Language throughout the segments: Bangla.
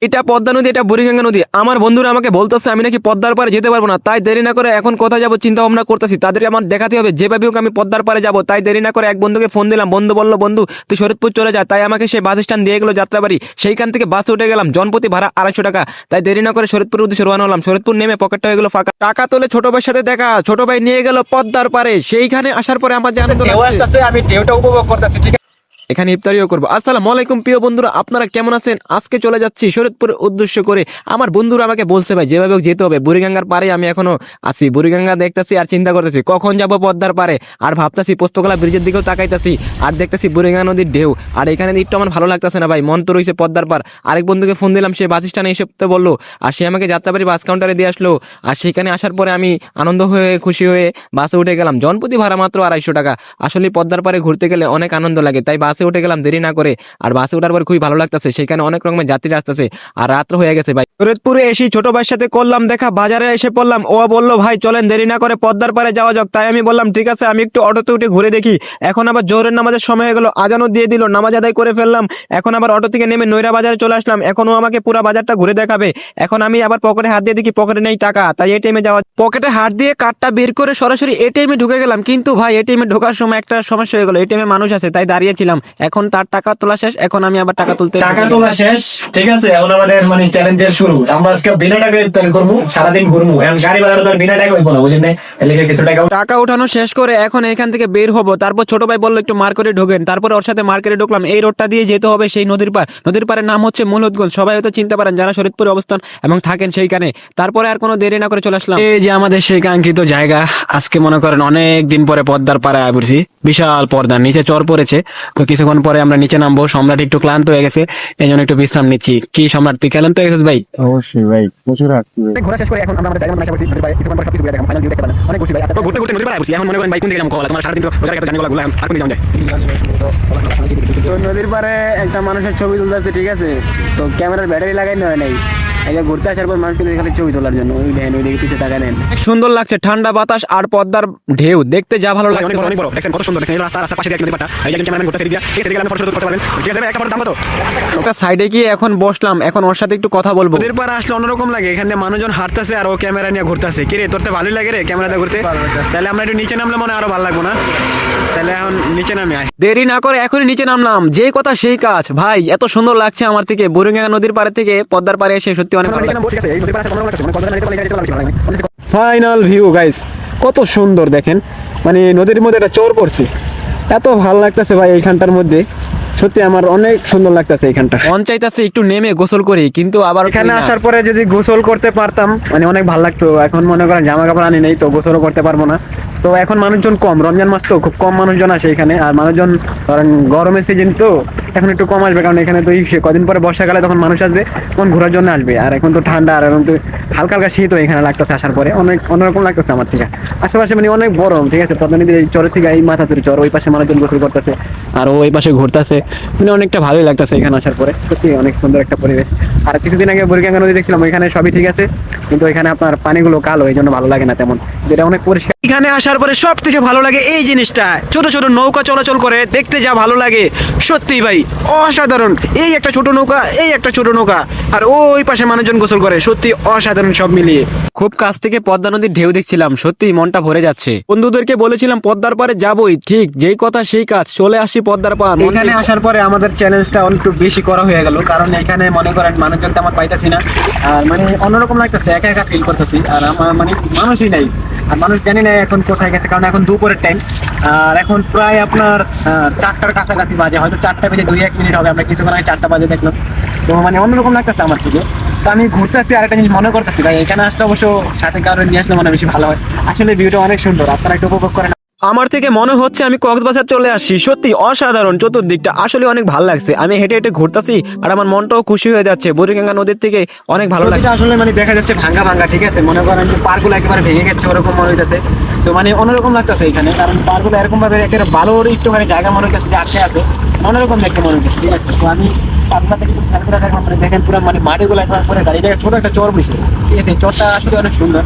এটা পদ্মা নদী, এটা বুড়িগঙ্গা নদী। আমার বন্ধুরা আমাকে বলতেছে আমি নাকি পদ্মার পারে যেতে পারবো না, তাই দেরি না করে এখন কোথায় যাবো চিন্তা ভাবনা করতেছি। তাদেরকে আমার দেখাতে হবে যেভাবে হোক আমি পদ্মার পারে যাবো। তাই দেরি না করে এক বন্ধুকে ফোন দিলাম, বন্ধু বললো বন্ধু তুই শরীরপুর চলে যা। তাই আমাকে সেই বাস স্ট্যান্ড দিয়ে গেলো যাত্রাবাড়ি, সেইখান থেকে বাসে উঠে গেলাম, জনপ্রতি ভাড়া 250 টাকা। তাই দেরি না করে শরীরপুর উদ্দেশ্যে রওনা হলাম। শরীরপুর নেমে পকেটটা হয়ে গেলো ফাঁকা, টাকা তোলে ছোট ভাইয়ের সাথে দেখা, ছোট ভাই নিয়ে গেল পদ্মার পারে। সেইখানে আসার পরে আমার যে আনন্দ লাগছে, আমি ঢেউটা উপভোগ করতেছি। ঠিক আছে, এখানে ইফতারিও করবো। আসসালামু আলাইকুম প্রিয় বন্ধুরা, আপনারা কেমন আছেন? আজকে চলে যাচ্ছি শরীয়তপুর উদ্দেশ্য করে। আমার বন্ধুরা আমাকে বলছে ভাই যেভাবে হোক যেতে হবে। বুড়িগঙ্গার পারে আমি এখনো আছি, বুড়িগঙ্গা দেখতেছি আর চিন্তা করতেছি কখন যাব পদ্মার পারে। আর ভাবতেছি পোস্তকলা ব্রিজের দিকেও তাকাইতেছি আর দেখতেছি বুড়িগঙ্গা নদীর ঢেউ। আর এখানে একটু আমার ভালো লাগতেছে না ভাই, মন তো রয়েছে পদ্মার পার। আরেক বন্ধুকে ফোন দিলাম, সে বাস স্ট্যান্ডে এসে তো বললো, আর সে আমাকে যাত্রাবাড়ি বাস কাউন্টারে দিয়ে আসলো। আর সেখানে আসার পরে আমি আনন্দ হয়ে খুশি হয়ে বাসে উঠে গেলাম। জনপ্রতি ভাড়া মাত্র 250 টাকা। আসলে পদ্মার পারে ঘুরতে গেলে অনেক আনন্দ লাগে, তাই বাসে উঠে গেলাম দেরি না করে। আর বাসে ওঠার পর খুবই ভালো লাগতেছে, সেখানে অনেক রকমের যাত্রীরা আসতেছে। আর রাত্র হয়ে গেছে ভাই। শরীয়তপুরে এসে ছোট ভাইয়ের সাথে করলাম দেখা, বাজারে এসে পড়লাম। ও বললো ভাই চলেন দেরি না করে পদ্মার পারে যাওয়া যাক। তাই আমি বললাম ঠিক আছে, আমি একটু অটোতে উঠে ঘুরে দেখি। এখন আবার জোহরের নামাজের সময় হয়ে গেল, আজানও দিয়ে দিল, নামাজ আদায় করে ফেললাম। এখন আবার অটো থেকে নেমে নৈরা বাজারে চলে আসলাম। এখনও আমাকে পুরো বাজারটা ঘুরে দেখাবে। এখন আমি আবার পকেটে হাত দিয়ে দেখি পকেটে নেই টাকা, তাই এটিএমে যাওয়া। পকেটে হাত দিয়ে কার্ডটা বের করে সরাসরি এটিএমে ঢুকে গেলাম। কিন্তু ভাই এটিএমে ঢোকার সময় একটা সমস্যা হয়ে গেল, এটিএমে মানুষ আছে তাই দাঁড়িয়েছিলাম। এখন তার টাকা তোলা শেষ, এখন আমি আবার টাকা তুলতে। টাকা তোলা শেষ, ঠিক আছে। এখন আমাদের মানে চ্যালেঞ্জের শুরু। আমরা আজকে বিনা টাকায় ইফতারি করবো, সারাদিন ঘুরবো। এখন গাড়ি ভাড়া তো আর বিনা টাকা হইব না, বুঝলেন না? এর লিগে কিছু টাকা টাকা উঠানো শেষ করে এখন এখান থেকে বের হবো। তারপর ছোট ভাই বললো একটু মার্কেটে ঢোকেন, তারপরে ওর সাথে মার্কেটে ঢুকলাম। এই রোডটা দিয়ে যেতে হবে সেই নদীর পার। নদীর পারের নাম হচ্ছে মুলুদগঞ্জ, সবাই হয়তো চিনতে পারেন যারা শরীয়তপুরে অবস্থান এবং থাকেন সেইখানে। তারপরে আর কোনো দেরি না করে চলে আসলাম এই যে আমাদের সেই কাঙ্ক্ষিত জায়গা। আজকে মনে করেন অনেক দিন পরে পদ্মার পাড়ে আবিরছি। বিশাল পর্দার নিচে চর পড়েছে, তো কিছুক্ষণ পরে আমরা নিচে নামবো। সম্রাট একটু ক্লান্ত হয়ে গেছে, এই জন্য একটু বিশ্রাম নিচ্ছি। কি সম্রাট তুই ক্লান্ত হয়ে গেছিস ভাই? অবশ্যই ভাই, প্রচুর আসছি ভাই। ঘোরা শেষ করে এখন আমরা আমাদের জায়গা মনে বসি। কিছুক্ষণ পরে সবকিছু ঘুরে দেখাম, ফাইনাল ভিউ দেখতে পারেন। অনেক বসি ভাই, তো ঘুরতে ঘুরতে নদীর পাড়ে বসি। এখন মনে করেন ভাই কোন দিকে নাম কলা, তোমার সারাদিন তো ওই জায়গায় জানি গলা ঘুরলাম, আর কোন দিকে যাওয়া যায়? তো নদীর পাড়ে একটা মানুষের ছবি তুলতে আছে, ঠিক আছে। তো ক্যামেরার ব্যাটারি লাগাই নেওয়া নাই, এই ঘুরতে আসার পর মানুষ এখানে ছবি তোলার জন্য ওই ভ্যান ওই দিকে পিছিয়ে টাকা নেন। সুন্দর লাগছে, ঠান্ডা বাতাস আর পদ্মার ঢেউ দেখতে যা ভালো লাগছে। অনেক বড় দেখছেন, কত সুন্দর দেখছেন। রাস্তা রাস্তা পাশে দিয়ে নদী পাটা, এই যে ক্যামেরাম্যান ঘুরতে দিয়ে এই দিকে আমি ফটো করতে পারবেন, ঠিক আছে ভাই? একটা ফটো দাম কত? একটা সাইডে গিয়ে এখন বসলাম, এখন ওর সাথে একটু কথা বলবো। নদীর পাড়ে আসলে অন্যরকম লাগে, এখানে মানুষজন হাঁটতেছে আর ও ক্যামেরা নিয়ে ঘুরতেছে। কি রে তোর তো ভালোই লাগে রে ক্যামেরাতে ঘুরতে? তাহলে আমরা একটু নিচে নামলে মনে আরো ভালো লাগবো না? তাহলে এখন নিচে নামে আয়। দেরি না করে এখনই নিচে নামলাম, যে কথা সেই কাজ। ভাই এত সুন্দর লাগছে আমার থেকে বুড়িগঙ্গা নদীর পাড়ে থেকে পদ্মার পাড়ে এসে, সত্যি অনেক ভালো লাগছে। ফাইনাল ভিউ গাইস, কত সুন্দর দেখেন। মানে নদীর মধ্যে একটা চর পড়ছে, এত ভালো লাগতেছে ভাই এইখানটার মধ্যে। সত্যি আমার অনেক সুন্দর লাগতেছে এইখানটা। মন চাইতেছে একটু নেমে গোসল করি, কিন্তু আবার এখানে আসার পরে যদি গোসল করতে পারতাম মানে অনেক ভালো লাগতো। এখন মনে করেন জামা কাপড় আনি নেই, তো গোসলও করতে পারবো না। তো এখন মানুষজন কম, রমজান মাস তো খুব কম মানুষজন আসে এখানে। আর মানুষজন ধরেন গরমের সিজন তো এখন একটু কম আসবে, কারণ এখানে তো কদিন পরে বর্ষাকালে তখন মানুষ আসবে, তখন ঘোরার জন্য আসবে। আর এখন তো ঠান্ডা, আর এখন তো হালকা হালকা শীত এখানে লাগতেছে আসার পরে, অনেক অন্যরকম লাগতেছে আমার থেকে। আশেপাশে মানে অনেক গরম, ঠিক আছে। পদ্মা নদীর এই চরের থেকে এই মাথা তুলে চর, ওই পাশে মানুষজন গোসল করতেছে আর ওই পাশে ঘুরতেছে, মানে অনেকটা ভালোই লাগতেছে এখানে আসার পরে। সত্যি অনেক সুন্দর একটা পরিবেশ। আর কিছুদিন আগে বুড়িগঙ্গা নদী দেখছিলাম, ওইখানে সবই ঠিক আছে, কিন্তু এখানে আপনার পানিগুলো কালো, এই জন্য ভালো লাগে না তেমন, যেটা অনেক পরিষ্কার। এখানে আসার পরে সব থেকে ভালো লাগে এই জিনিসটা, ছোট ছোট নৌকা চলাচল করে, দেখতে যা ভালো লাগে। সত্যি ভাই অসাধারণ। এই একটা ছোট নৌকা, এই একটা ছোট নৌকা, আর ওই পাশে মানুষজন গোসল করে, সত্যি অসাধারণ সব মিলিয়ে। খুব কাছ থেকে পদ্মা নদীর ঢেউ দেখছিলাম, সত্যি মনটা ভরে যাচ্ছে। বন্ধুদেরকে বলেছিলাম পদ্মার পারে যাবোই, ঠিক যেই কথা সেই কাজ, চলে আসি পদ্মার পার। এখানে আসার পরে আমাদের চ্যালেঞ্জটা একটু বেশি করা হয়ে গেল, কারণ এখানে মনে করেন মানুষজন তেমন পাইতেছি না। আর মানে অন্যরকম লাগতেছে, একা একা ফিল করতেছি। আর আমার মানে মানুষই নাই, আর মানুষ জানি না এখন কোথায় গেছে, কারণ এখন দুপুরের টাইম। আর এখন প্রায় আপনার 4টার কাছাকাছি বাজে, হয়তো 4টা বেজে 2-1 মিনিট হবে। আমরা কিছুক্ষণ আগে 4টা বাজে দেখলাম, তো মানে অন্যরকম লাগতেছে আমার থেকে। তো আমি ঘুরতে আসছি, আর একটা জিনিস মনে করতেছি ভাই, এখানে আসলে অবশ্য সাথে কারো নিয়ে আসলে মানে বেশি ভালো হয়। আসলে ভিউটা অনেক সুন্দর, আপনারা একটু উপভোগ করেন। আমার থেকে মনে হচ্ছে আমি কক্সবাজার চলে আসছি, সত্যি অসাধারণ চতুর্দিকটা, আসলে অনেক ভালো লাগছে। আমি হেঁটে হেঁটে ঘুরতেছি আর আমার মনটাও খুশি হয়ে যাচ্ছে। বুড়িগঙ্গা নদীর থেকে অনেক ভালো লাগছে। আসলে মানে দেখা যাচ্ছে ভাঙ্গা ভাঙ্গা, ঠিক আছে। মনে করেন যে পার্কগুলো একেবারে ভেঙে গেছে, ওরকম মনে হইতেছে। তো মানে অন্যরকম লাগতেছে এখানে, কারণ পার্কগুলো এরকম ভাবে একেবারে বালুর একটুখানি জায়গা মনে হচ্ছে যে আটকে আছে, অন্যরকম দেখতে মনে হচ্ছে, ঠিক আছে। তো আমি পার্কটা থেকে খেয়াল করে দেখলাম, মানে দেখেন পুরো মানে মাটিগুলো একবার করে দাঁড়িয়ে, ছোট একটা চর বসে, ঠিক আছে। এই চরটা আসলে অনেক সুন্দর,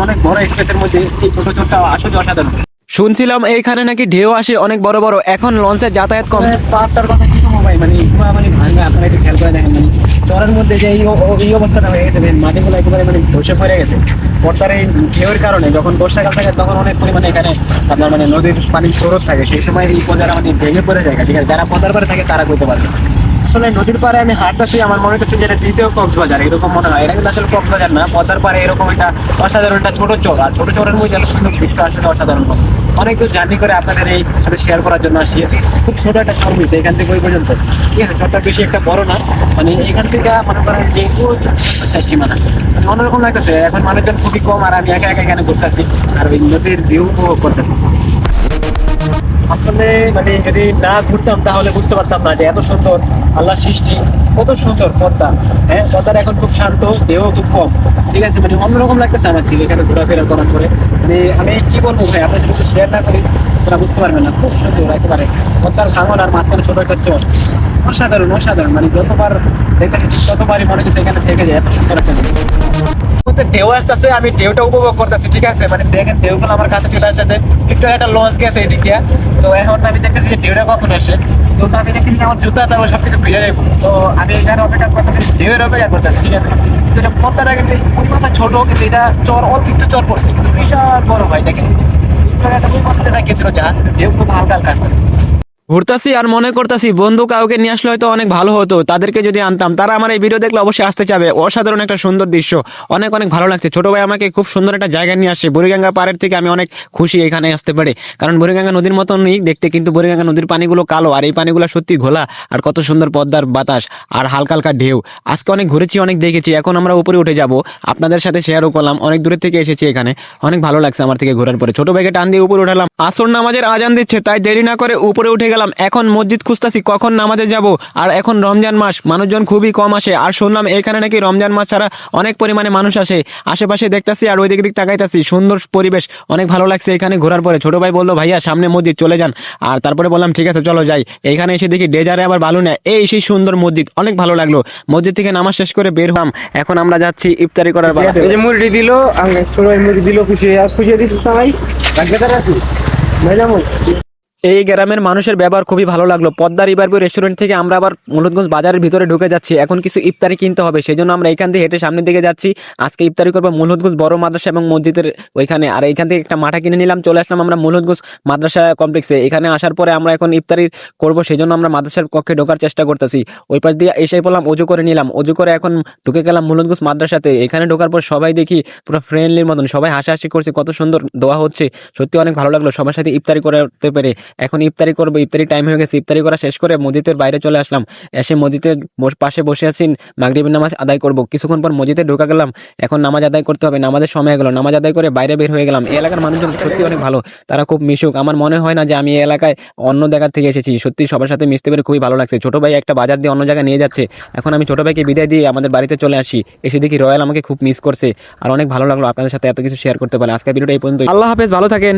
অনেক বড় স্পেসের মধ্যে এই ছোট চরটা আসলে অসাধারণ। শুনছিলাম এইখানে নাকি ঢেউ আসে অনেক বড় বড়, এখন লঞ্চের যাতায়াত কম। পার্কটার কথা কি কম ভাই, মানে পুরো মানে ভাঙা, আপনারা একটু খেয়াল করে দেখেন, মানে চরের মধ্যে যে এই অবস্থাটা হয়ে গেছে, মাটিগুলো একেবারে মানে ধসে পড়ে গেছে পদ্মার এই ঢেউয়ের কারণে। যখন বর্ষাকাল থাকে তখন অনেক পরিমাণে এখানে আপনার মানে নদীর পানির স্রোত থাকে, সেই সময় এই পদ্মাটা মানে ভেঙে পড়ে যায়। ঠিক আছে, যারা পদ্মার পাড়ে থাকে তারা করতে পারবে। আসলে নদীর পাড়ে আমি হাঁটতেছি, আমার মনে হচ্ছে যেটা দ্বিতীয় কক্সবাজার এরকম মনে হয়। এটা কিন্তু আসলে কক্সবাজার না, পদ্মার পাড়ে এরকম একটা অসাধারণ একটা ছোট চর, আর ছোট চরের মধ্যে এত সুন্দর দৃশ্য আসলে অসাধারণ। অনেক দূর জার্নি করে আপনাদের এই সাথে শেয়ার করার জন্য আসি। খুব ছোট একটা চর হয়েছে এখান থেকে ওই পর্যন্ত, ঠিক আছে, চরটা বেশি একটা বড় না, মানে এখান থেকে মনে করেন যে শেষ সীমানা, মানে অন্যরকম লাগতেছে। এখন মানুষজন খুবই কম, আর আমি একা একা এখানে ঘুরতেছি আর ওই নদীর ভিউ উপভোগ করতেছি। আসলে মানে যদি না ঘুরতাম তাহলে বুঝতে পারতাম না যে এত সুন্দর আল্লাহর সৃষ্টি, কত সুন্দর পদ্মা। হ্যাঁ, পদ্মার এখন খুব শান্ত, ঢেউ খুব কম। ঠিক আছে, মানে অন্যরকম লাগতেছে আমার থেকে এখানে ঘোরাফেরা করার পরে। মানে আমি কি বলবো ভাই, আপনার যদি শেয়ার না করি তারা বুঝতে পারবেন না। খুব সুন্দর একেবারে পদ্মার ভাঙন, আর মাঝখানে ছোট একটা চর, অসাধারণ অসাধারণ। মানে যতবার দেখতে ততবারই মনে হচ্ছে এখানে থেকে যায়, এত সুন্দর একটা জিনিস। ঢেউ আসতেছে, আমি ঢেউটা উপভোগ করতেছি। ঠিক আছে, মানে দেখেন ঢেউগুলো আমার কাছে চলে আসতেছে। একটু একটা লঞ্চ গেছে এই দিক দিয়ে, তো এখন আমি দেখতেছি যে ঢেউটা কখন আসে। তো আমি দেখতেছি আমার জুতা তারপর সবকিছু ভিজে যাবো। তো আমি এখানে অপেক্ষা করতেছি, ঢেউয়ের অপেক্ষা করতেছি। ঠিক আছে, তো এটা পদ্মাটা কিন্তু পদ্মাটা ছোট, কিন্তু এটা চর অল্প একটু চর পড়ছে, কিন্তু বিশাল বড় ভাই। দেখেন একটা ওই পদ্মাটা গেছিল জাহাজ, ঢেউ খুব হালকা হালকা আসতেছে। ঘুরতাছি আর মনে করতাছি বন্ধু কাউকে নিয়ে আসলে হয়তো অনেক ভালো হতো, তাদেরকে যদি আনতাম তারা আমার এই ভিডিও দেখলে অবশ্যই আসতে চাবে। অসাধারণ একটা সুন্দর দৃশ্য, অনেক অনেক ভালো লাগছে। ছোট ভাই আমাকে খুব সুন্দর একটা জায়গায় নিয়ে আসে, বুড়িগঙ্গা পাড়ের থেকে আমি অনেক খুশি এখানে আসতে পারে। কারণ বুড়িগঙ্গা নদীর মতনই দেখতে, কিন্তু বুড়িগঙ্গা নদীর পানিগুলো কালো, আর এই পানিগুলো সত্যি ঘোলা। আর কত সুন্দর পদ্মার বাতাস আর হালকা হালকা ঢেউ। আজকে অনেক ঘুরেছি, অনেক দেখেছি, এখন আমরা উপরে উঠে যাব, আপনাদের সাথে শেয়ারও করলাম। অনেক দূরের থেকে এসেছি এখানে, অনেক ভালো লাগছে আমার থেকে ঘোরার পরে। ছোট ভাইকে টান দিয়ে উপরে উঠালাম, আসর নামাজের আজান দিচ্ছে, তাই দেরি না করে উপরে উঠে গেলাম। এখন মসজিদ খুঁজতাছি কখন নামাজে যাব। আর এখন রমজান মাস, মানুষজন খুবই কম আসে, আর শুনলাম এখানে নাকি রমজান মাস ছাড়া অনেক পরিমাণে মানুষ আসে। আশেপাশে দেখতাছি আর ওই দিক তাকাইতাছি, সুন্দর পরিবেশ, অনেক ভালো লাগছে এখানে ঘোরার পরে। ছোট ভাই বললো ভাইয়া সামনে মসজিদ, চলে যান। আর তারপরে বললাম ঠিক আছে চলো যাই। এখানে এসে দেখি ডেজারে আবার বালু নেয়, এই সেই সুন্দর মসজিদ, অনেক ভালো লাগলো। মসজিদ থেকে নামাজ শেষ করে বের হলাম, এখন আমরা যাচ্ছি ইফতারি করার পালা। এই যে মুরগি দিল, আমি ছোট ভাই মুরগি দিল, খুশি দিচ্ছিস না ভাই? রাখবে তারা কি ভাই যাবো? এই গ্রামের মানুষের ব্যবহার খুবই ভালো লাগলো। পদ্মা রিভারভিউ রেস্টুরেন্ট থেকে আমরা আবার মুলুদগঞ্জ বাজারের ভিতরে ঢুকে যাচ্ছি। এখন কিছু ইফতারি কিনতে হবে, সেই জন্য আমরা এখান থেকে হেঁটে সামনের দিকে যাচ্ছি। আজকে ইফতারি করবো মুলুদগঞ্জ বড় মাদ্রাসা এবং মসজিদের ওইখানে। আর এইখান থেকে একটা মাঠা কিনে নিলাম, চলে আসলাম আমরা মুলুদগঞ্জ মাদ্রাসা কমপ্লেক্সে। এখানে আসার পরে আমরা এখন ইফতারি করবো, সেই জন্য আমরা মাদ্রাসার কক্ষে ঢোকার চেষ্টা করতেছি। ওই পাশ দিয়ে এসে বললাম অজু করে নিলাম, অজু করে এখন ঢুকে গেলাম মুলুদগঞ্জ মাদ্রাসাতে। এখানে ঢোকার পর সবাই দেখি পুরো ফ্রেন্ডলির মতন, সবাই হাসাহাসি করছে, কত সুন্দর দোয়া হচ্ছে, সত্যি অনেক ভালো লাগলো সবার সাথে ইফতারি করতে পেরে। এখন ইফতারি করবো, ইফতারি টাইম হয়ে গেছে। ইফতারি করা শেষ করে মসজিদের বাইরে চলে আসলাম, এসে মসজিদের পাশে বসে আছি, মাগরিবের নামাজ আদায় করব। কিছুক্ষণ পর মসজিদে ঢোকা গেলাম, এখন নামাজ আদায় করতে হবে, নামাজের সময় হয়ে গেল। নামাজ আদায় করে বাইরে বের হয়ে গেলাম। এই এলাকার মানুষজন সত্যি অনেক ভালো, তারা খুব মিশুক। আমার মনে হয় না যে আমি এই এলাকায় অন্য জায়গা থেকে এসেছি, সত্যি সবার সাথে মিশতে পেরে খুবই ভালো লাগছে। ছোট ভাই একটা বাজার দিয়ে অন্য জায়গায় নিয়ে যাচ্ছে, এখন আমি ছোট ভাইকে বিদায় দিয়ে আমাদের বাড়িতে চলে আসি। এসে দেখি রয়্যাল আমাকে খুব মিস করছে, আর অনেক ভালো লাগলো আপনাদের সাথে এত কিছু শেয়ার করতে পারে। আজকের ভিডিওটা এই পর্যন্ত, আল্লাহ হাফেজ, ভালো থাকেন।